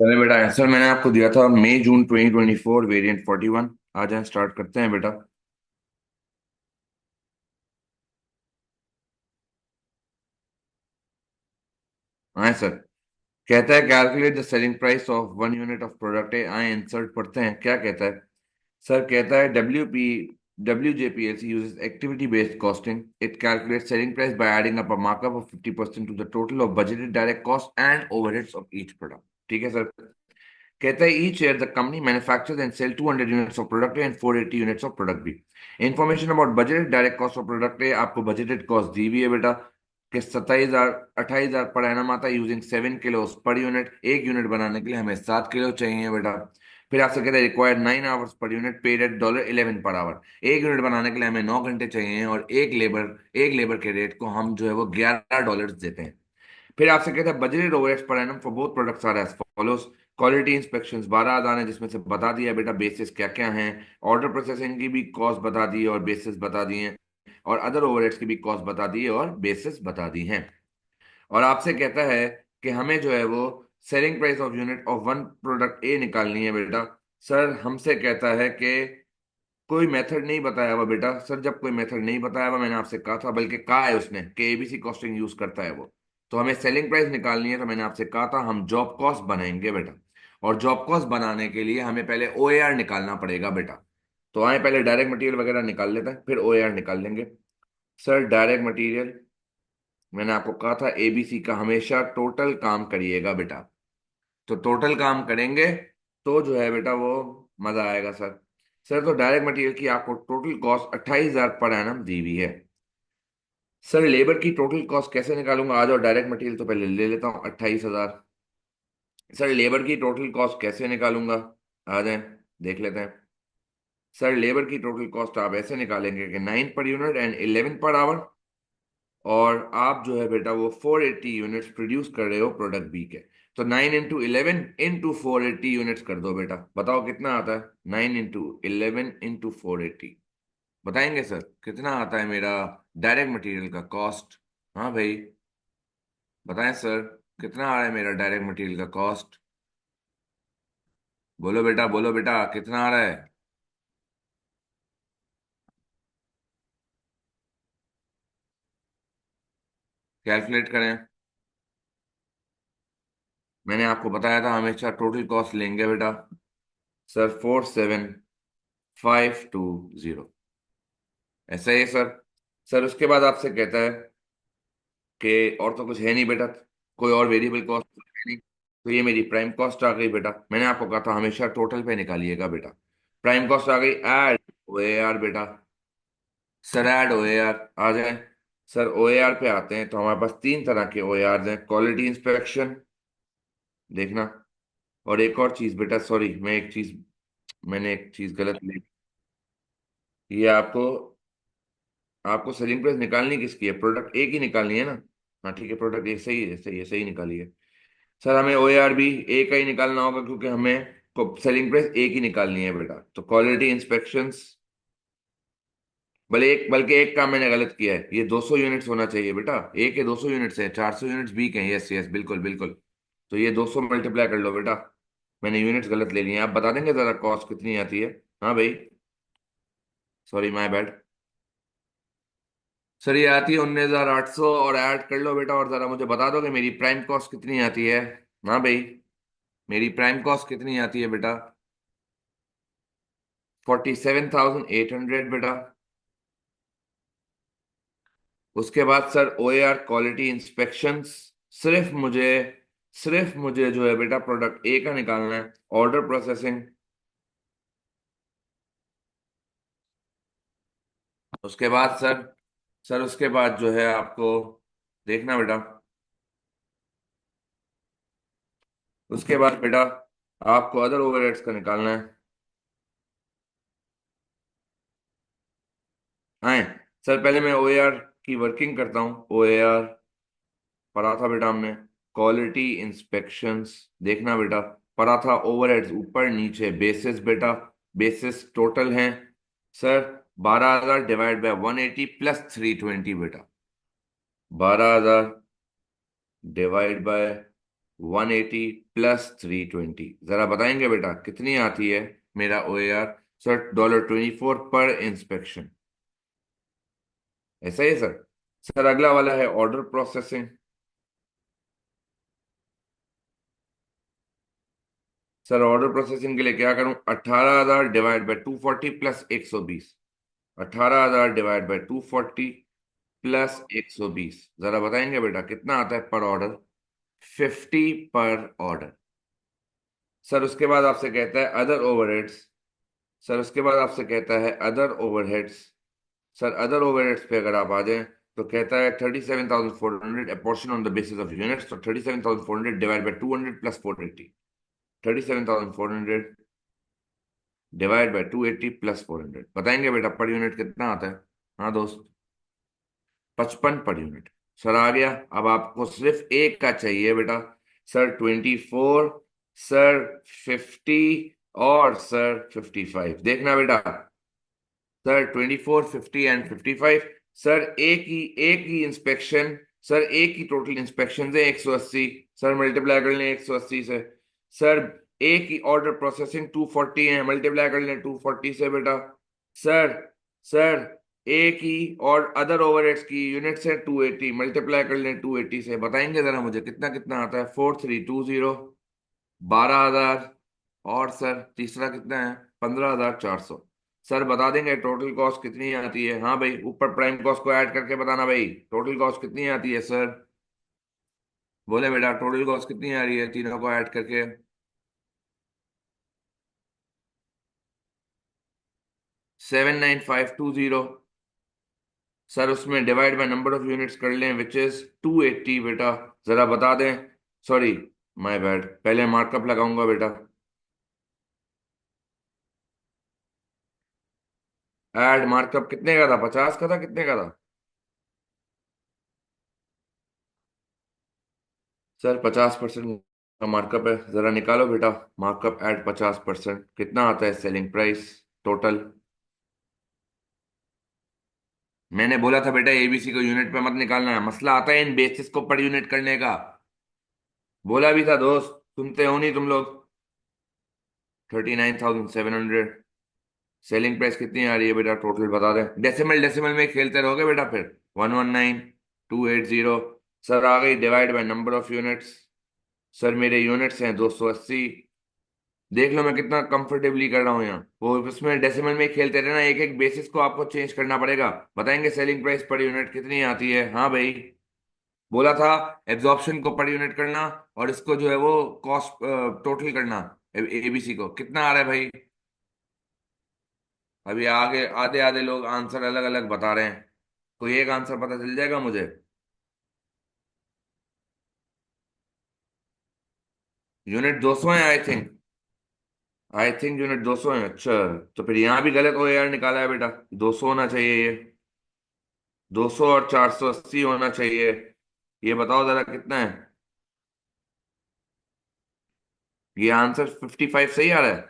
चले बेटा, आंसर मैंने आपको दिया था मई जून 2024 वेरिएंट 41। आ जाए, स्टार्ट करते हैं बेटा। हाँ सर। कहता है calculate the selling price of 1 unit of product है। आए इंसर्ट पढ़ते हैं क्या कहता है। सर कहता है WJPLC uses activity based costing. It calculates selling price by adding up a markup of 50% to the total of budgeted direct costs and overheads of each product। ठीक है सर। कहता है each year the company manufactures and sell 200 units of product A and 480 units of product B। Information about budgeted direct cost of product A, आपको budgeted cost दी हुई है बेटा कि 27,000 28,000 per annum आता है यूजिंग 7 किलो पर यूनिट। एक unit बनाने के लिए हमें 7 किलो चाहिए बेटा। फिर आपसे कहते हैं required 9 hours per unit paid at $11 per our. एक यूनिट बनाने के लिए हमें 9 घंटे चाहिए और एक लेबर के रेट को हम जो है वो $11 देते हैं। फिर आपसे कहते हैं budgeted overheads per annum for both products are as follows. Quality inspections 12,000 है, जिसमें से बता दिया बेटा बेसिस क्या क्या हैं। ऑर्डर प्रोसेसिंग की भी कॉस्ट बता दी है और बेसिस बता दी हैं। और अदर ओवरहेड्स की भी कॉस्ट बता दी है और बेसिस बता दी हैं। और आपसे कहता है कि हमें जो है वो selling price of unit of one product ए निकालनी है बेटा। सर हमसे कहता है कि कोई मेथड नहीं बताया हुआ बेटा। सर जब कोई मेथड नहीं बताया हुआ, मैंने आपसे कहा था, बल्कि कहा है उसने कि एबीसी कॉस्टिंग यूज करता है वो। तो हमें सेलिंग प्राइस निकालनी है, तो मैंने आपसे कहा था हम जॉब कॉस्ट बनाएंगे बेटा। और जॉब कॉस्ट बनाने के लिए हमें पहले ओएआर निकालना पड़ेगा बेटा। तो आए पहले डायरेक्ट मटेरियल वगैरह निकाल लेते हैं, फिर ओएआर निकाल लेंगे। सर डायरेक्ट मटेरियल, मैंने आपको कहा था एबीसी का हमेशा टोटल काम करिएगा बेटा। तो टोटल काम करेंगे तो जो है बेटा वो मजा आएगा सर। सर तो डायरेक्ट मटेरियल की आपको टोटल कॉस्ट 28,000 पर एनम दी हुई है। सर लेबर की टोटल कॉस्ट कैसे निकालूंगा? आ जाओ, डायरेक्ट मटेरियल तो पहले ले लेता हूँ 28,000। सर लेबर की टोटल कॉस्ट कैसे निकालूंगा? आ जाए, देख लेते हैं। सर लेबर की टोटल कॉस्ट आप ऐसे निकालेंगे कि 9 per unit and 11 per our. और आप जो है बेटा वो 480 यूनिट्स प्रोड्यूस कर रहे हो प्रोडक्ट बी के। तो 9 into 11 into 480 यूनिट्स कर दो बेटा। बताओ कितना आता है? 9 into 11 into 480। बताएंगे सर कितना आता है मेरा डायरेक्ट मटेरियल का कॉस्ट? हाँ भाई, बताएं सर कितना आ रहा है मेरा डायरेक्ट मटेरियल का कॉस्ट? बोलो बेटा कितना आ रहा है? कैलकुलेट करें। मैंने आपको बताया था हमेशा टोटल कॉस्ट लेंगे बेटा। सर 47,520। ऐसा ही है सर। सर उसके बाद आपसे कहता है कि और तो कुछ है नहीं बेटा, कोई और वेरिएबल कॉस्ट है नहीं। तो ये मेरी प्राइम कॉस्ट आ गई बेटा। मैंने आपको कहा था हमेशा टोटल पे निकालिएगा बेटा। प्राइम कॉस्ट आ गई, ऐड ओएआर बेटा। सर ऐड ओएआर आ जाए। सर ओएआर पे आते हैं तो हमारे पास तीन तरह के ओएआर हैं। क्वालिटी इंस्पेक्शन, देखना। और एक और चीज बेटा, सॉरी मैंने एक चीज गलत ली। ये आपको आपको सेलिंग प्राइस निकालनी किसकी है? प्रोडक्ट ए की निकालनी है ना? हाँ ठीक है, प्रोडक्ट ए सही है, सही है, सही निकाली है। सर हमें ओएआर भी ए का ही निकालना होगा क्योंकि हमें सेलिंग प्राइस ए की निकालनी है बेटा। तो क्वालिटी इंस्पेक्शंस, बल्कि एक काम मैंने गलत किया है। ये 200 यूनिट्स होना चाहिए बेटा। ए के 200 यूनिट्स हैं, 400 यूनिट्स बी के हैं। यस यस, बिल्कुल बिल्कुल। तो ये 200 मल्टीप्लाई कर लो बेटा। मैंने यूनिट्स गलत ले लिए हैं। आप बता देंगे जरा कॉस्ट कितनी आती है? हाँ भाई, सॉरी माय बैड। सर ये आती है 19,800। और ऐड कर लो बेटा, और जरा मुझे बता दो कि मेरी प्राइम कॉस्ट कितनी आती है। हाँ भाई, मेरी प्राइम कॉस्ट कितनी आती है बेटा? 47,800 बेटा। उसके बाद सर ओएआर क्वालिटी इंस्पेक्शंस। सिर्फ मुझे जो है बेटा प्रोडक्ट ए का निकालना है। ऑर्डर प्रोसेसिंग, उसके बाद सर उसके बाद जो है आपको देखना बेटा। उसके बाद बेटा आपको अदर ओवरहेड्स का निकालना है। आए सर, पहले मैं ओएआर की वर्किंग करता हूँ। ओएआर पढ़ा था बेटा हमने। क्वालिटी इंस्पेक्शंस, देखना बेटा। पढ़ा था ओवरहेड्स ऊपर नीचे, बेसिस बेटा। बेसिस टोटल हैं सर 12,000 डिवाइड बाय 180 प्लस 320 बेटा। 12,000 डिवाइड बाय 180 प्लस 320, जरा बताएंगे बेटा कितनी आती है मेरा OAR? सर $24 पर इंस्पेक्शन। ऐसा ही है सर। सर अगला वाला है order processing. Sir order processing के लिए क्या करूं? 18,000 divide by 240 plus 120। 18,000 divide by 240 plus 120, जरा बताएंगे बेटा कितना आता है पर ऑर्डर? 50 पर ऑर्डर। सर उसके बाद आपसे कहता है अदर ओवरहेड्स। सर उसके बाद आपसे कहता है other overheads. Sir other overheads पे अगर आप आ जाएं तो कहता है 37,400 apportion on the basis of units. तो 37,400 divide by 200 plus 480। 37,400 divide by 280 plus 400, बताएंगे बेटा पर यूनिट कितना आता है? हाँ दोस्त, 55 पर यूनिट। सर आ गया। अब आपको सिर्फ एक का चाहिए बेटा। सर 24, सर 50 और सर 55, देखना बेटा। Sir 24, 50 and 55। सर एक ही इंस्पेक्शन। सर एक ही टोटल इंस्पेक्शन है 180। सर मल्टीप्लाई कर लें 180 से। सर एक ही ऑर्डर प्रोसेसिंग 240 है, मल्टीप्लाई कर लें 240 से बेटा। सर सर एक ही और अदर ओवरहेड्स की यूनिट्स है 280, मल्टीप्लाई कर लें 280 से, बताएंगे जरा मुझे कितना कितना आता है? 4320, 12,000। और सर तीसरा कितना है? 15,400। सर बता देंगे टोटल कॉस्ट कितनी आती है? हाँ भाई, ऊपर प्राइम कॉस्ट को ऐड करके बताना भाई, टोटल कॉस्ट कितनी आती है सर? बोले बेटा टोटल कॉस्ट कितनी आ रही है तीनों को ऐड करके? 79520। सर उसमें divide by number of units कर लें विच इज 280 बेटा, जरा बता दें। सॉरी, माय बैड, पहले मार्कअप लगाऊंगा बेटा। ऐड मार्कअप कितने का था? 50 का था? कितने का था? सर 50% का मार्कअप है, जरा निकालो बेटा। मार्कअप एट 50% कितना आता है सेलिंग प्राइस टोटल? मैंने बोला था बेटा ABC को यूनिट पे मत निकालना है, मसला आता है इन बेसिस को पर यूनिट करने का। बोला भी था दोस्त, सुनते हो नहीं तुम लोग। 39,700। सेलिंग प्राइस कितनी आ रही है बेटा टोटल बता दें? डेसिमल डेसिमल में खेलते रहोगे बेटा फिर? 119,280। सर आ गई divide by number of units. Sir मेरे यूनिट्स हैं 280। देख लो मैं कितना कंफर्टेबली कर रहा हूँ यहाँ, वो उसमें डेसिमल में खेलते रहना, एक एक बेसिस को आपको चेंज करना पड़ेगा। बताएंगे सेलिंग प्राइस पर यूनिट कितनी आती है? हाँ भाई, बोला था एब्जॉर्प्शन को पर यूनिट करना और इसको जो है वो कॉस्ट टोटल करना। ABC को कितना आ रहा है भाई? अभी आगे आधे आधे लोग आंसर अलग अलग बता रहे हैं, कोई एक आंसर पता चल जाएगा मुझे? यूनिट 200 है I think. I think unit 200 है। अच्छा, तो फिर यहाँ भी गलत OAR निकाला है बेटा। 200 होना चाहिए ये। 200 और 480 होना चाहिए। ये बताओ जरा कितना है? ये आंसर 55 सही आ रहा है?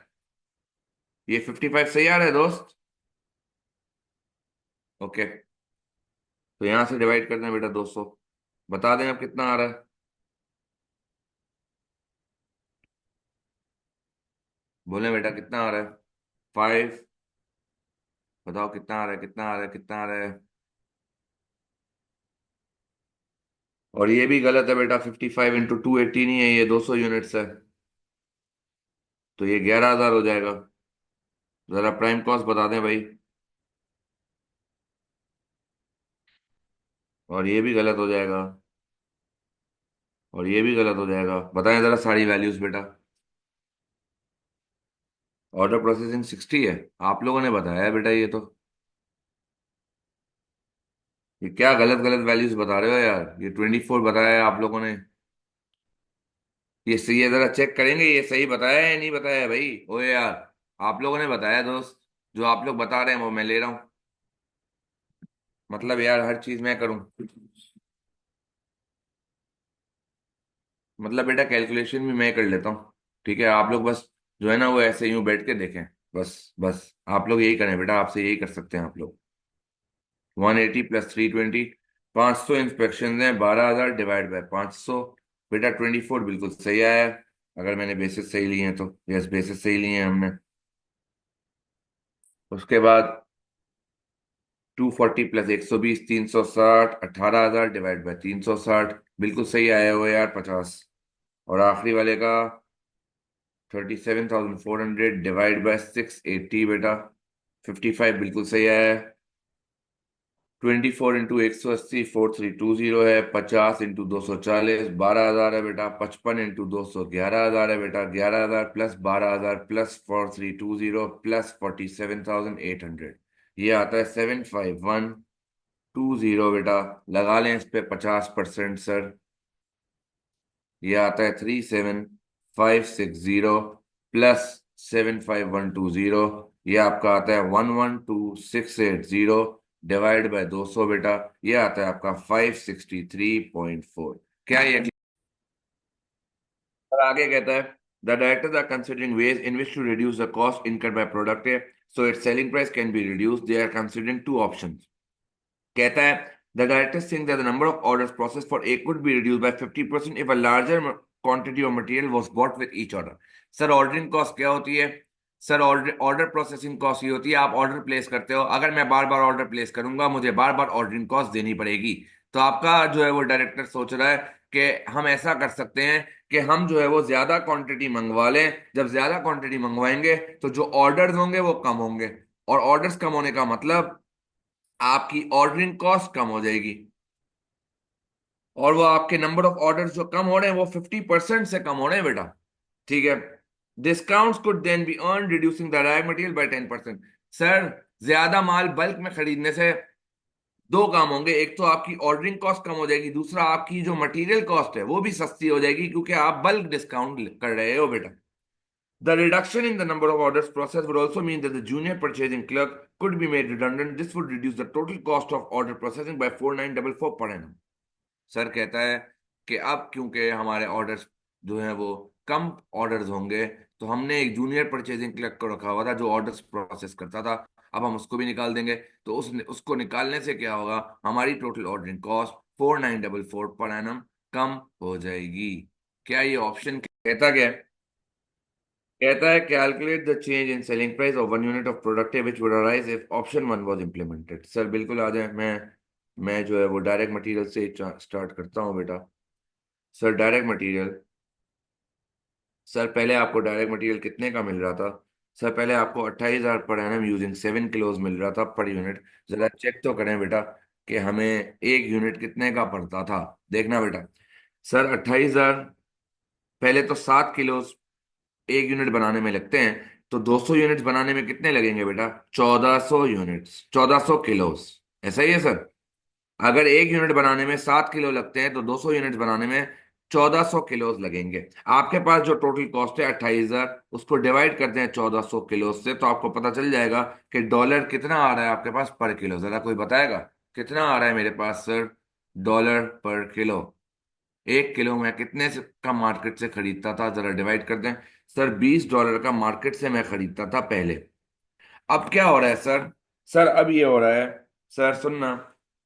ये 55 सही आ रहा है दोस्त? ओके, तो यहाँ से डिवाइड करना है बेटा 200। बता दें अब कितना आ रहा है? बोले बेटा कितना आ रहा है? 5। बताओ कितना आ रहा है, कितना आ रहा है, कितना आ रहा है? और ये भी गलत है बेटा, 55 इंटू 280 नहीं है, ये 200 यूनिट्स है। तो ये 11,000 हो जाएगा। जरा प्राइम कॉस्ट बता दें भाई। और ये भी गलत हो जाएगा। और ये भी गलत हो जाएगा, बताएं जरा सारी वैल्यूज बेटा। ऑर्डर प्रोसेसिंग 60 है, आप लोगों ने बताया है बेटा ये तो। ये क्या गलत गलत वैल्यूज बता रहे हो यार? ये 24 बताया है आप लोगों ने। ये सही है, जरा चेक करेंगे ये सही बताया है या नहीं बताया है भाई? ओ यार, आप लोगों ने बताया दोस्त। जो आप लोग बता रहे हैं वो मैं ले रहा हूँ। मतलब यार हर चीज मैं करूँ? मतलब बेटा कैलकुलेशन भी मैं कर लेता हूँ। ठीक है, आप लोग बस जो है ना वो ऐसे यूं बैठ के देखें। बस बस आप लोग यही करें बेटा, आपसे यही कर सकते हैं आप लोग। 180 प्लस 320, 500 इंस्पेक्शन हैं, 12,000 डिवाइड बाय 500। बेटा 24 बिल्कुल सही आया है, अगर मैंने बेसिस सही लिए हैं तो। यस, बेसिस सही लिए हैं हमने। उसके बाद 240 + 120 360, 18,000 डिवाइड बाय 360, बिल्कुल सही आया हो यार 50। और आखिरी वाले का 37,400 डिवाइड बाय 680 बेटा 55, बिल्कुल सही आया है। 24 × 180 4320 है। 50 × 240 12,000 है बेटा। 55 × 200 11,000 है बेटा। 11,000 प्लस 12,000 प्लस 4320 प्लस 47,800, ये आता है 75120 बेटा। लगा लें इस पे 50% सर, ये आता है 37,560 प्लस 75120, ये आपका आता है 112,680 डिवाइड बाय 200 बेटा, ये आता है आपका 563.4। क्या ये? और आगे कहता है the directors are considering ways in which to reduce the cost incurred by product है, so its selling price can be reduce. They are considering two options. कहता है the directors think that the number of orders process for a could be reduce by 50% if a larger quantity of material was bought with each order. Sir ordering cost क्या होती है? Sir order order processing cost ये होती है, आप order place करते हो, अगर मैं बार बार ऑर्डर प्लेस करूंगा मुझे बार बार ऑर्डरिंग कॉस्ट देनी पड़ेगी। तो आपका जो है वो डायरेक्टर सोच रहा है कि हम ऐसा कर सकते हैं कि हम जो है वो ज्यादा क्वांटिटी मंगवा लें। जब ज्यादा क्वांटिटी मंगवाएंगे तो जो ऑर्डर्स होंगे वो कम होंगे, और ऑर्डर्स कम होने का मतलब आपकी ऑर्डरिंग कॉस्ट कम हो जाएगी, और वो आपके नंबर ऑफ ऑर्डर्स जो कम हो रहे हैं वो 50% से कम हो रहे हैं बेटा। ठीक है। Discounts could then be earned reducing the direct material by 10%। Sir ज्यादा माल बल्क में खरीदने से दो काम होंगे, एक तो आपकी ऑर्डरिंग कॉस्ट कम हो जाएगी, दूसरा आपकी जो मटेरियल कॉस्ट है वो भी सस्ती हो जाएगी, क्योंकि आप बल्क डिस्काउंट कर रहे हो बेटा। The reduction in the number of orders processed would also mean that the junior purchasing clerk could be made redundant. This would reduce the total cost of order processing by 4,944 per annum. Sir कहता है कि अब क्योंकि हमारे orders जो हैं वो कम orders होंगे, तो हमने एक जूनियर परचेजिंग क्लर्क को रखा हुआ था जो ऑर्डर्स प्रोसेस करता था, अब हम उसको भी निकाल देंगे। तो उसको निकालने से क्या होगा, हमारी total ordering cost 4,944 per annum कम हो जाएगी। क्या ये ऑप्शन कहता क्या है? कहता है calculate the change in selling price of 1 unit of product which would arise if option 1 was implemented. Sir बिल्कुल आ जाए, मैं जो है वो डायरेक्ट मटेरियल से स्टार्ट करता हूँ बेटा। सर डायरेक्ट मटेरियल, सर पहले आपको डायरेक्ट मटेरियल कितने का मिल रहा था? सर पहले आपको 28,000 पर एनम यूजिंग 7 किलोज मिल रहा था पर यूनिट। जरा चेक तो करें बेटा कि हमें एक यूनिट कितने का पड़ता था। देखना बेटा, सर 28,000, पहले तो 7 किलोज एक यूनिट बनाने में लगते हैं, तो 200 यूनिट्स बनाने में कितने लगेंगे बेटा? 1,400 यूनिट्स, 1,400 किलोज। ऐसा ही है सर। अगर एक यूनिट बनाने में 7 किलो लगते हैं तो 200 यूनिट बनाने में 1,400 किलोज लगेंगे। आपके पास जो टोटल कॉस्ट है 28,000, उसको डिवाइड करते हैं 1,400 किलो से, तो आपको पता चल जाएगा कि डॉलर कितना आ रहा है आपके पास पर किलो। जरा कोई बताएगा कितना आ रहा है मेरे पास सर डॉलर पर किलो? 1 किलो मैं कितने से का मार्केट से खरीदता था, जरा डिवाइड कर दें। सर $20 का मार्केट से मैं खरीदता था पहले। अब क्या हो रहा है सर? सर अब ये हो रहा है, सर सुनना,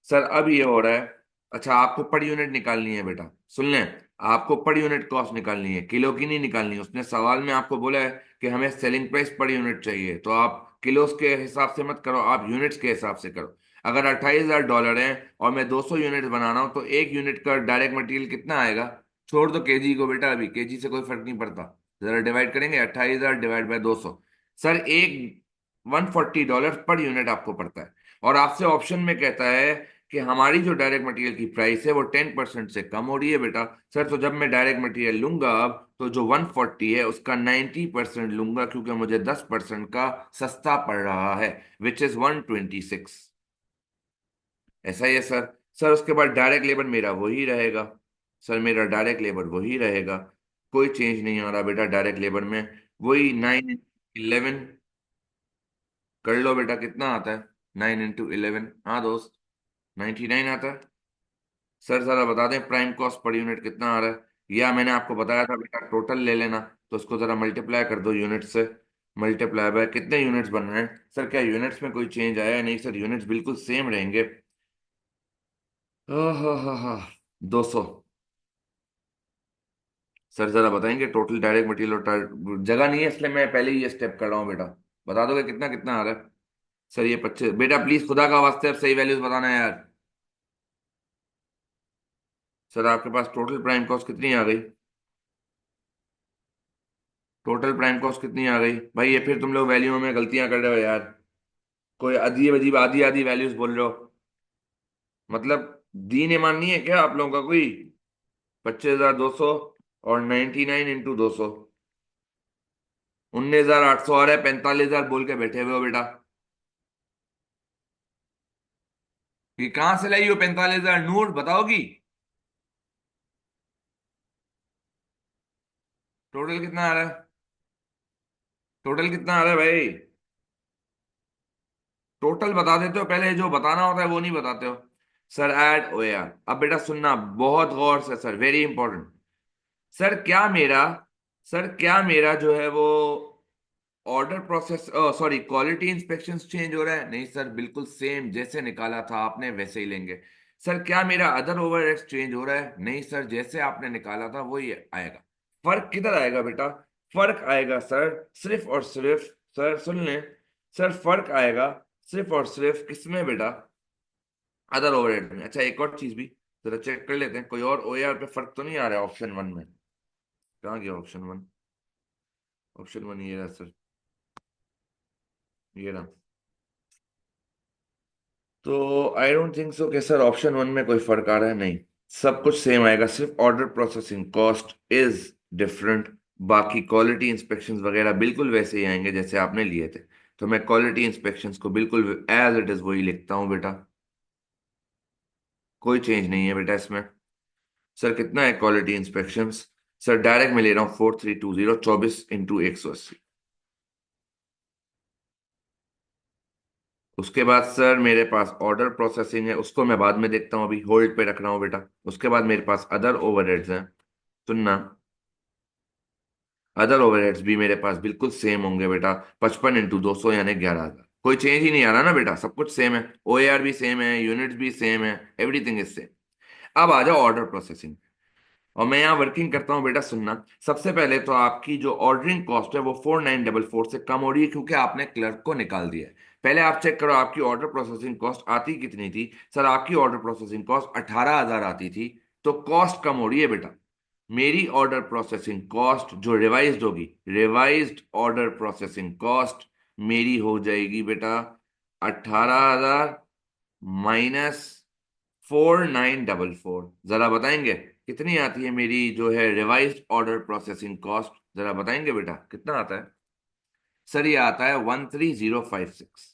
सर अब ये हो रहा है। अच्छा, आपको पर यूनिट निकालनी है बेटा, सुन लें। आपको पर यूनिट कॉस्ट निकालनी है, किलो की नहीं निकालनी है। उसने सवाल में आपको बोला है कि हमें सेलिंग प्राइस पर यूनिट चाहिए, तो आप किलोस के हिसाब से मत करो, आप यूनिट्स के हिसाब से करो। अगर $28,000 है और मैं 200 यूनिट बना रहा हूँ, तो एक यूनिट का डायरेक्ट मटेरियल कितना आएगा? छोड़ दो केजी को बेटा, अभी केजी से कोई फर्क नहीं पड़ता। जरा डिवाइड करेंगे 28,000 डिवाइड बाय 200। सर एक $140 पर यूनिट आपको पड़ता है। और आपसे ऑप्शन में कहता है कि हमारी जो डायरेक्ट मटेरियल की प्राइस है वो 10% से कम हो रही है बेटा। सर तो जब मैं डायरेक्ट मटेरियल लूंगा अब, तो जो 140 है उसका 90% लूंगा, क्योंकि मुझे 10% का सस्ता पड़ रहा है, विच इज 126। ऐसा ही है सर। सर उसके बाद डायरेक्ट लेबर मेरा वही रहेगा। सर मेरा डायरेक्ट लेबर वही रहेगा, कोई चेंज नहीं आ रहा बेटा डायरेक्ट लेबर में। वही 9 × 11 कर लो बेटा, कितना आता है 9 × 11? हाँ दोस्त, 99 आता है। सर जरा बता दें प्राइम कॉस्ट पर यूनिट कितना आ रहा है, या मैंने आपको बताया था बेटा टोटल ले लेना, तो उसको जरा मल्टीप्लाई कर दो यूनिट से। मल्टीप्लाई बाय कितने यूनिट्स बन रहे हैं? सर क्या यूनिट्स में कोई चेंज आया है? नहीं सर, यूनिट्स बिल्कुल सेम रहेंगे। हाँ हाँ हाँ हाँ, 200। सर जरा बताएंगे टोटल डायरेक्ट मटेरियल और जगह नहीं है इसलिए मैं पहले ही ये स्टेप कर रहा हूँ बेटा। बता दोगे कितना कितना आ रहा है? सर ये 25 बेटा, प्लीज खुदा का वास्ते अब सही वैल्यूज बताना है यार। सर आपके पास टोटल प्राइम कॉस्ट कितनी आ गई? टोटल प्राइम कॉस्ट कितनी आ गई भाई? ये फिर तुम लोग वैल्यू में गलतियां कर रहे हो यार। कोई अजीब अजीब आधी आधी वैल्यूज बोल रहे हो। मतलब दीन ईमान नहीं है क्या आप लोगों का कोई? 25,200 और 99 × 200, 19,800 आ रहा है। 45,000 बोल के बैठे हुए हो बेटा। ये कहाँ से लाई हो 45,000? नूर बताओगी? टोटल कितना आ रहा है? टोटल कितना आ रहा है भाई? टोटल बता देते हो, पहले जो बताना होता है वो नहीं बताते हो। सर ऐड ओ यार, अब बेटा सुनना बहुत गौर से सर, वेरी इंपॉर्टेंट। सर क्या मेरा सर क्या मेरा जो है वो order process, sorry, quality inspection change हो रहा है? नहीं सर, बिल्कुल सेम जैसे निकाला था आपने वैसे ही लेंगे। सर क्या मेरा अदर ओवरहेड्स चेंज हो रहा है? नहीं सर, जैसे आपने निकाला था वही आएगा। फर्क किधर आएगा बेटा? फर्क आएगा सर सिर्फ और सिर्फ, सर सुन लें, सर फर्क आएगा सिर्फ और सिर्फ किसमें बेटा? अदर ओवरहेड में। अच्छा एक और चीज भी जरा चेक कर लेते हैं, कोई और ओएआर पे फर्क तो नहीं आ रहा है ऑप्शन वन में? कहाँ गया ऑप्शन वन? ऑप्शन वन ये रहा सर, ये रहा। तो आई डोंट थिंक सो कि सर ऑप्शन वन में कोई फर्क आ रहा है, नहीं। सब कुछ सेम आएगा, सिर्फ order processing cost is different. बाकी क्वालिटी इंस्पेक्शंस वगैरह बिल्कुल वैसे ही आएंगे जैसे आपने लिए थे। तो मैं क्वालिटी इंस्पेक्शंस को बिल्कुल एज इट इज वही लिखता हूँ बेटा। कोई चेंज नहीं है बेटा इसमें। सर कितना है क्वालिटी इंस्पेक्शंस? सर डायरेक्ट मैं ले रहा हूँ 4320, 24 × 180। उसके बाद सर मेरे पास ऑर्डर प्रोसेसिंग है, उसको मैं बाद में देखता हूँ, अभी होल्ड पे रख रहा हूँ बेटा। उसके बाद मेरे पास अदर ओवरहेड्स हैं। सुनना, अदर ओवरहेड्स भी मेरे पास बिल्कुल सेम होंगे बेटा। 55 × 200 यानी 11,000। कोई चेंज ही नहीं आ रहा ना बेटा, सब कुछ सेम है। ओएआर भी सेम है, यूनिट्स भी सेम है, एवरीथिंग इज सेम। अब आ जाओ ऑर्डर प्रोसेसिंग, और मैं यहाँ वर्किंग करता हूँ बेटा। सुनना, सबसे पहले तो आपकी जो ऑर्डरिंग कॉस्ट है वो 4,944 से कम हो रही है क्योंकि आपने क्लर्क को निकाल दिया है। पहले आप चेक करो आपकी ऑर्डर प्रोसेसिंग कॉस्ट आती कितनी थी। सर आपकी ऑर्डर प्रोसेसिंग कॉस्ट 18,000 आती थी। तो कॉस्ट कम हो रही है बेटा। मेरी ऑर्डर प्रोसेसिंग कॉस्ट जो रिवाइज्ड होगी, रिवाइज्ड ऑर्डर प्रोसेसिंग कॉस्ट मेरी हो जाएगी बेटा 18,000 माइनस 4,944। जरा बताएंगे कितनी आती है मेरी जो है रिवाइज्ड ऑर्डर प्रोसेसिंग कॉस्ट? जरा बताएंगे बेटा कितना आता है? सर ये आता है 13,056।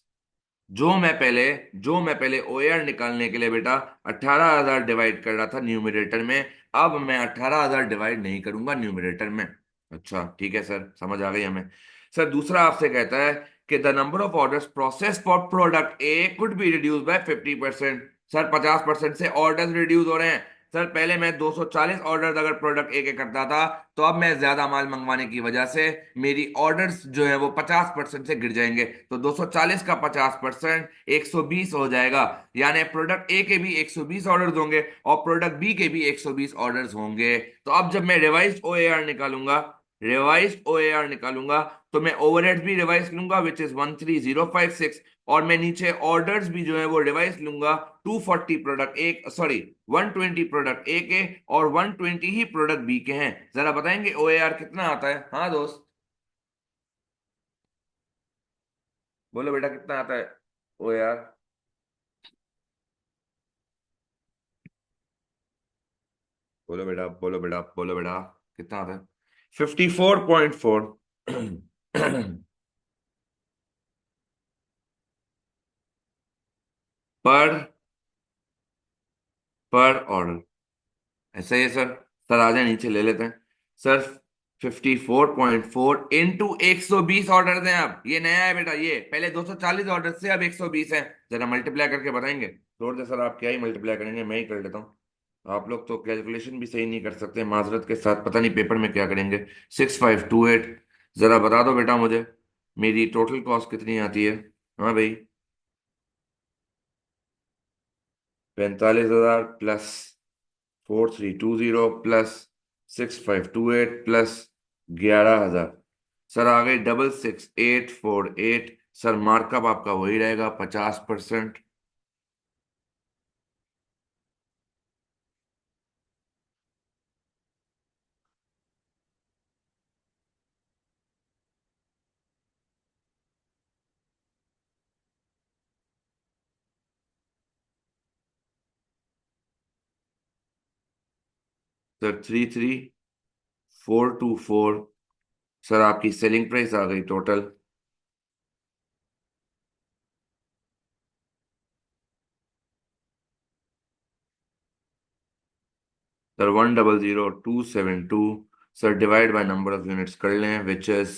जो मैं पहले ओएआर निकालने के लिए बेटा 18,000 डिवाइड कर रहा था न्यूमरेटर में, अब मैं 18,000 डिवाइड नहीं करूंगा न्यूमरेटर में। अच्छा ठीक है सर, समझ आ गई हमें। सर दूसरा आपसे कहता है कि the number of orders process for product A could be reduce by 50%। Sir 50% से ऑर्डर्स रिड्यूस हो रहे हैं। सर पहले मैं 240 ऑर्डर्स अगर प्रोडक्ट ए के करता था, तो अब मैं ज्यादा माल मंगवाने की वजह से मेरी ऑर्डर्स जो है वो 50% से गिर जाएंगे। तो 240 का 50% 120 हो जाएगा। यानी प्रोडक्ट ए के भी 120 ऑर्डर्स होंगे और प्रोडक्ट बी के भी 120 ऑर्डर्स होंगे। तो अब जब मैं रिवाइज्ड ओएआर निकालूंगा तो मैं ओवरहेड्स भी रिवाइज लूंगा विच इज 13,056। और मैं नीचे ऑर्डर्स भी जो है वो रिवाइज लूंगा। 240 प्रोडक्ट एक, सॉरी, 120 प्रोडक्ट ए के और 120 ही प्रोडक्ट बी के हैं। जरा बताएंगे ओएआर कितना आता है? हाँ दोस्त, बोलो बेटा कितना आता है ओएआर? बोलो बेटा, बोलो बेटा, बोलो बेटा, कितना आता है? 54.4 पर पर ऑर्डर। ऐसा ही है सर। सर आ जाए नीचे ले लेते हैं। सर 54.4 इंटू 120 ऑर्डर हैं। अब ये नया है बेटा, ये पहले 240 ऑर्डर से अब 120 है। जरा मल्टीप्लाई करके बताएंगे? छोड़ दे सर, आप क्या ही मल्टीप्लाई करेंगे, मैं ही कर लेता हूँ। आप लोग तो कैलकुलेशन भी सही नहीं कर सकते, माजरत के साथ, पता नहीं पेपर में क्या करेंगे। 6528। जरा बता दो बेटा मुझे मेरी टोटल कॉस्ट कितनी आती है? हाँ भाई, 45,000 प्लस 4320 प्लस 6528 प्लस 11,000। सर आ गई 66,848। सर मार्कअप आपका वही रहेगा 50%। सर 33,424। सर आपकी सेलिंग प्राइस आ गई total. Sir 100,272। Sir divide by number of units कर लें विच इज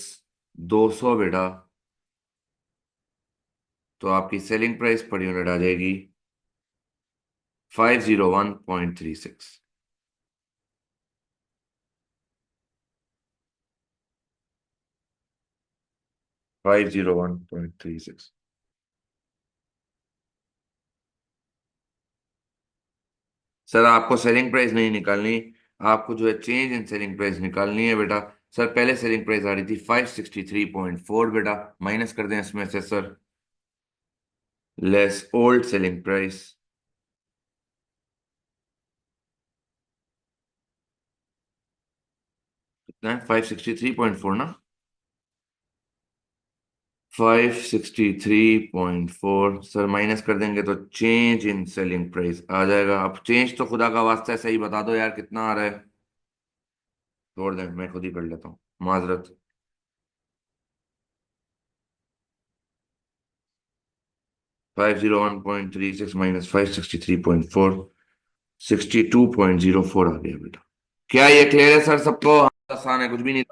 200 बेटा। तो आपकी सेलिंग प्राइस पर यूनिट आ जाएगी 501.36। 501.36। सर आपको सेलिंग प्राइस नहीं निकालनी। आपको जो है चेंज इन सेलिंग प्राइस निकालनी है बेटा। सर पहले सेलिंग प्राइस आ रही थी 563.4 बेटा। माइनस कर दें इसमें से sir, less old selling price. कितना है? 563.4 ना। 563.4 सर माइनस कर देंगे तो चेंज इन सेलिंग प्राइस आ जाएगा। अब चेंज तो खुदा का वास्ता है सही बता दो यार कितना आ रहा है। छोड़ दें मैं खुद ही कर लेता हूँ, माजरत। 501.36 माइनस 563.4, 62.04 आ गया बेटा। क्या ये क्लियर है सर सबको? आसान है, कुछ भी नहीं।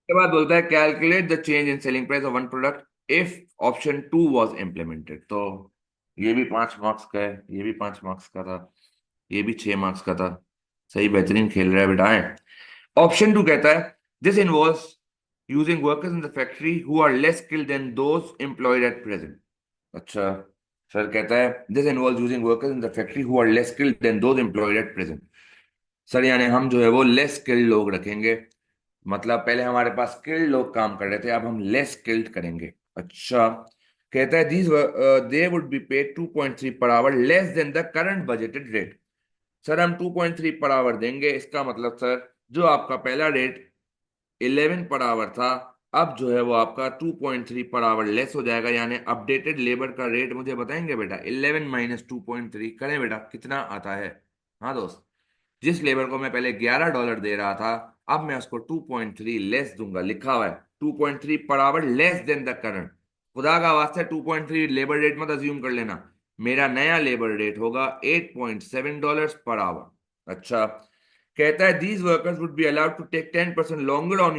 के बाद बोलता है calculate the change in selling price of one product if option 2 was implemented. तो ये भी 5 मार्क्स का है, ये भी 5 मार्क्स का था, ये भी 6 मार्क्स का था। सही बेहतरीन खेल रहा है बेटा है। ऑप्शन 2 कहता है this involves using workers in the factory who are less skilled than those employed at present. अच्छा। सर कहता है this involves using workers in the factory who are less skilled than those employed at present. Sir यानी हम जो है वो less skilled लोग रखेंगे। मतलब पहले हमारे पास स्किल्ड लोग काम कर रहे थे, अब हम लेस स्किल्ड करेंगे। अच्छा। कहता है these they would be paid 2.3 per hour less than the current budgeted rate. Sir हम 2.3 पर आवर देंगे, इसका मतलब सर जो आपका पहला रेट 11 पर आवर था, अब जो है वो आपका 2.3 पर आवर लेस हो जाएगा। यानी अपडेटेड लेबर का रेट मुझे बताएंगे बेटा। 11 माइनस 2.3 करें बेटा, कितना आता है? हाँ दोस्त, जिस लेबर को मैं पहले $11 दे रहा था, अब मैं उसको 2.3 लेस दूंगा। लिखा हुआ है 2.3 per hour less than the current. खुदा का वास्ते 2.3 लेबर रेट मत अज्यूम कर लेना। मेरा नया लेबर रेट होगा $8.7 पर आवर। अच्छा। कहता है these workers would be allowed to take 10% longer on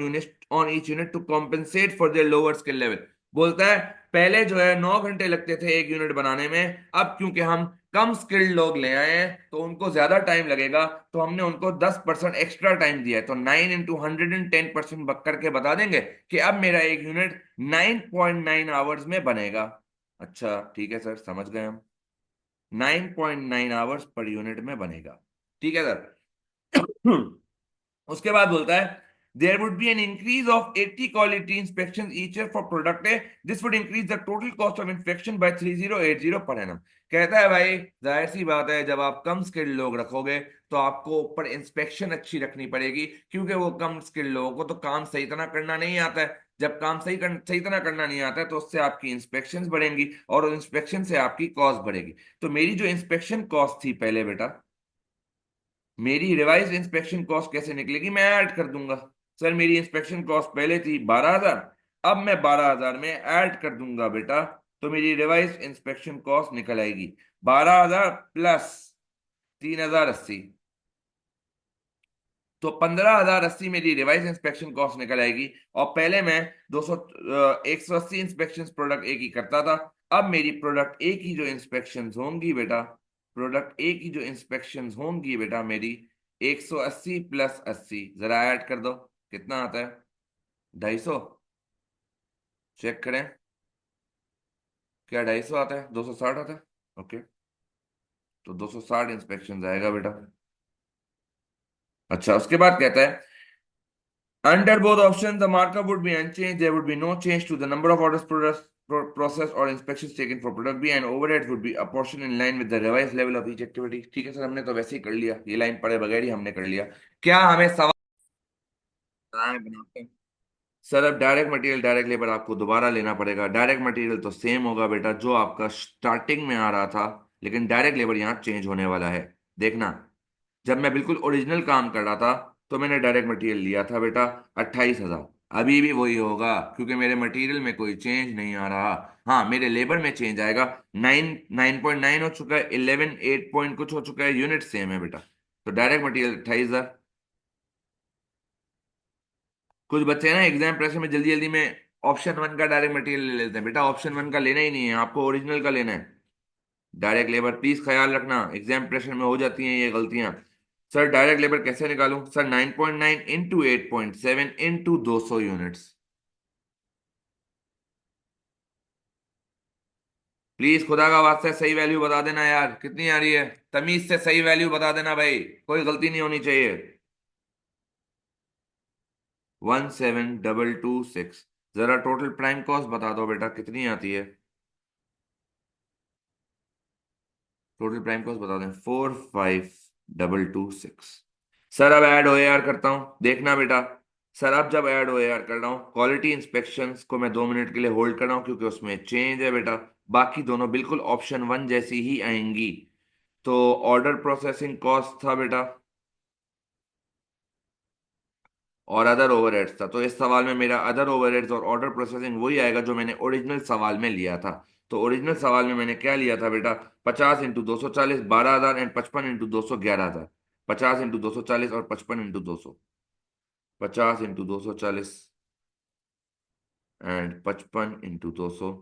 each unit to compensate for their lower skill level. बोलता है पहले जो है 9 घंटे लगते थे एक यूनिट बनाने में, अब क्योंकि हम कम स्किल्ड लोग ले आए हैं तो उनको ज्यादा टाइम लगेगा, तो हमने उनको 10% एक्स्ट्रा टाइम दिया है। तो 9 इंटू 110% बक करके बता देंगे कि अब मेरा एक यूनिट 9.9 आवर्स में बनेगा। अच्छा ठीक है सर, समझ गए हम। 9.9 आवर्स पर यूनिट में बनेगा। ठीक है सर। उसके बाद बोलता है there would be an increase of 80 quality inspection each year for product A, this would increase the total cost of inspection by 3080 per annum. कहता है भाई जाहिर सी बात है जब आप कम स्किल्ड लोग रखोगे तो आपको ऊपर इंस्पेक्शन अच्छी रखनी पड़ेगी, क्योंकि वो कम स्किल्ड लोगों को तो काम सही तरह करना नहीं आता है। जब काम सही तरह करना नहीं आता है तो उससे आपकी इंस्पेक्शन बढ़ेंगी और इंस्पेक्शन से आपकी कॉस्ट बढ़ेगी। तो मेरी जो इंस्पेक्शन कॉस्ट थी पहले बेटा, मेरी रिवाइज इंस्पेक्शन कॉस्ट कैसे निकलेगी? मैं ऐड कर दूंगा। सर मेरी इंस्पेक्शन कॉस्ट पहले थी 12,000, अब मैं 12,000 में ऐड कर दूंगा बेटा, तो मेरी रिवाइज इंस्पेक्शन कॉस्ट निकल आएगी 12,000 प्लस 3,080। तो 15,080 मेरी रिवाइज इंस्पेक्शन कॉस्ट निकल आएगी। और पहले मैं 180 इंस्पेक्शन प्रोडक्ट ए की करता था, अब मेरी प्रोडक्ट ए की जो इंस्पेक्शन होंगी बेटा, प्रोडक्ट ए की जो इंस्पेक्शन होंगी बेटा मेरी 180 प्लस 80, जरा ऐड कर दो कितना आता है? 250। चेक करें, क्या 250 आता है? 260 आता है। ओके, तो 260 इंस्पेक्शन आएगा बेटा। अच्छा, उसके बाद कहता है under both options the markup would be unchanged, there would be no change to the number of orders processed or inspections taken for product B, and overhead would be apportioned in line with the revised level of each activity। ठीक है sir, हमने तो वैसे ही कर लिया, ये line पढ़े बगैर ही हमने कर लिया। क्या हमें सवाल बनाते हैं? सर अब डायरेक्ट मटेरियल डायरेक्ट लेबर आपको दोबारा लेना पड़ेगा। डायरेक्ट मटेरियल तो सेम होगा बेटा जो आपका स्टार्टिंग में आ रहा था, लेकिन डायरेक्ट लेबर यहाँ चेंज होने वाला है। देखना, जब मैं बिल्कुल ओरिजिनल काम कर रहा था तो मैंने डायरेक्ट मटेरियल लिया था बेटा 28,000। अभी भी वही होगा क्योंकि मेरे मटेरियल में कोई चेंज नहीं आ रहा। हाँ, मेरे लेबर में चेंज आएगा। 9.9 हो चुका है, 11 8 पॉइंट कुछ हो चुका है, यूनिट सेम है बेटा। तो डायरेक्ट मटेरियल 28,000। कुछ बच्चे ना एग्जाम प्रेशर में जल्दी जल्दी में ऑप्शन वन का डायरेक्ट मटेरियल ले लेते हैं। बेटा ऑप्शन वन का लेना ही नहीं है, आपको ओरिजिनल का लेना है। डायरेक्ट लेबर प्लीज ख्याल रखना, एग्जाम प्रेशर में हो जाती हैं ये गलतियां। सर डायरेक्ट लेबर कैसे निकालूं? Sir 9.9 into 8.7 into 200 units. Please खुदा का वास्ते सही वैल्यू बता देना यार, कितनी आ रही है? तमीज से सही वैल्यू बता देना भाई, कोई गलती नहीं होनी चाहिए। 17,226। जरा टोटल प्राइम कॉस्ट बता दो बेटा कितनी आती है? टोटल प्राइम कॉस्ट बता दें, 45,226। सर अब ऐड ओ आर करता हूं, देखना बेटा। सर अब जब ऐड ओ आर कर रहा हूं, क्वालिटी इंस्पेक्शंस को मैं 2 मिनट के लिए होल्ड कर रहा हूं क्योंकि उसमें चेंज है बेटा। बाकी दोनों बिल्कुल ऑप्शन वन जैसी ही आएंगी। तो ऑर्डर प्रोसेसिंग कॉस्ट था बेटा, और अदर ओवरहेड्स था। तो इस सवाल में मेरा अदर ओवरहेड्स और ऑर्डर प्रोसेसिंग वही आएगा जो मैंने ओरिजिनल सवाल में लिया था। तो ओरिजिनल सवाल में मैंने क्या लिया था बेटा? 50 इंटू 240 12,000 एंड 55 इंटू 200 11,000। 50 इंटू 240 और 55 इंटू 200। 50 into 240 and 55 into 200।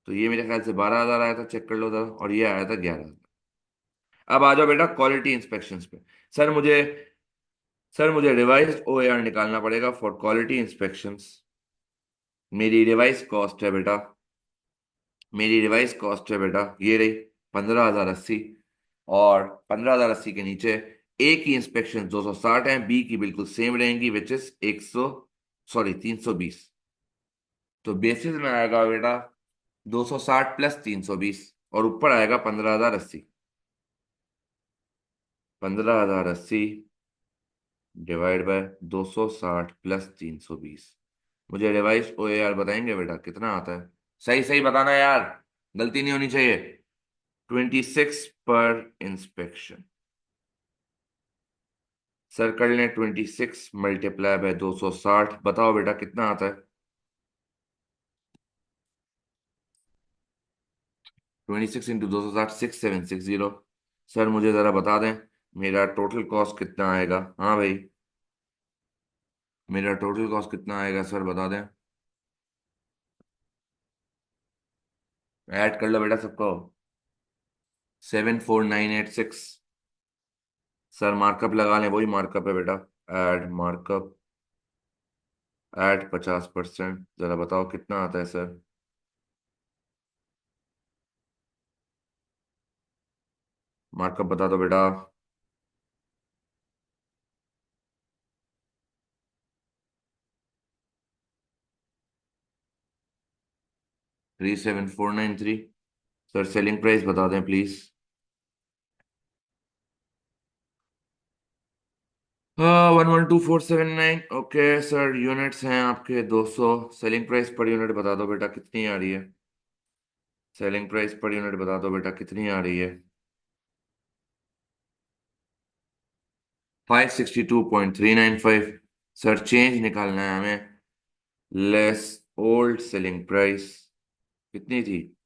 तो ये मेरे ख्याल से 12,000 आया था, चेक कर लो जरा, और ये आया था 11,000। अब आ जाओ बेटा क्वालिटी इंस्पेक्शंस पे। सर मुझे सर मुझे रिवाइज्ड ओएआर निकालना पड़ेगा फॉर क्वालिटी इंस्पेक्शंस। मेरी रिवाइज कॉस्ट है बेटा, मेरी रिवाइज कॉस्ट है बेटा ये रही 15,080। और 15,080 के नीचे ए की इंस्पेक्शन 260 है, बी की बिल्कुल सेम रहेंगी विच इज 100, सॉरी 320। तो बेसिस में आएगा बेटा 260 प्लस 320, और ऊपर आएगा 15,080। 15,080 डिवाइड बाय 260 प्लस 320। मुझे रिवाइज ओ ए आर बताएंगे बेटा कितना आता है? सही सही बताना यार, गलती नहीं होनी चाहिए। 26 पर इंस्पेक्शन। सर कर लें 26 मल्टीप्लाई बाय 260, बताओ बेटा कितना आता है? 26 इंटू 260 6760। सर मुझे जरा बता दें मेरा टोटल कॉस्ट कितना आएगा? हाँ भाई, मेरा टोटल कॉस्ट कितना आएगा सर बता दें। ऐड कर लो बेटा सबको। 74986। सर मार्कअप लगा लें, वही मार्कअप है बेटा। Add markup, add 50%। जरा बताओ कितना आता है सर? मार्कअप बता दो बेटा। 37,493। सर सेलिंग प्राइस बता दें प्लीज। 112,479। ओके सर, यूनिट्स हैं आपके 200। सेलिंग प्राइस पर यूनिट बता दो बेटा कितनी आ रही है? सेलिंग प्राइस पर यूनिट बता दो बेटा कितनी आ रही है? 562.395। सर चेंज निकालना है हमें, लेस ओल्ड सेलिंग प्राइस कितनी थी?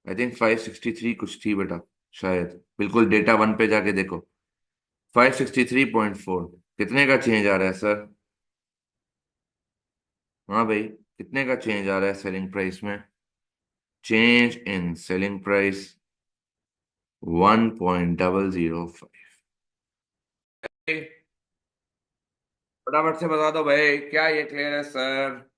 आई थिंक 563 कुछ थी बेटा, शायद। बिल्कुल डेटा वन पे जाके देखो। 563.4। कितने का चेंज आ रहा है सर? हाँ भाई, कितने का चेंज आ रहा है सेलिंग प्राइस में? Change in selling price 1.005। फटाफट से बता दो भाई, क्या ये क्लियर है सर?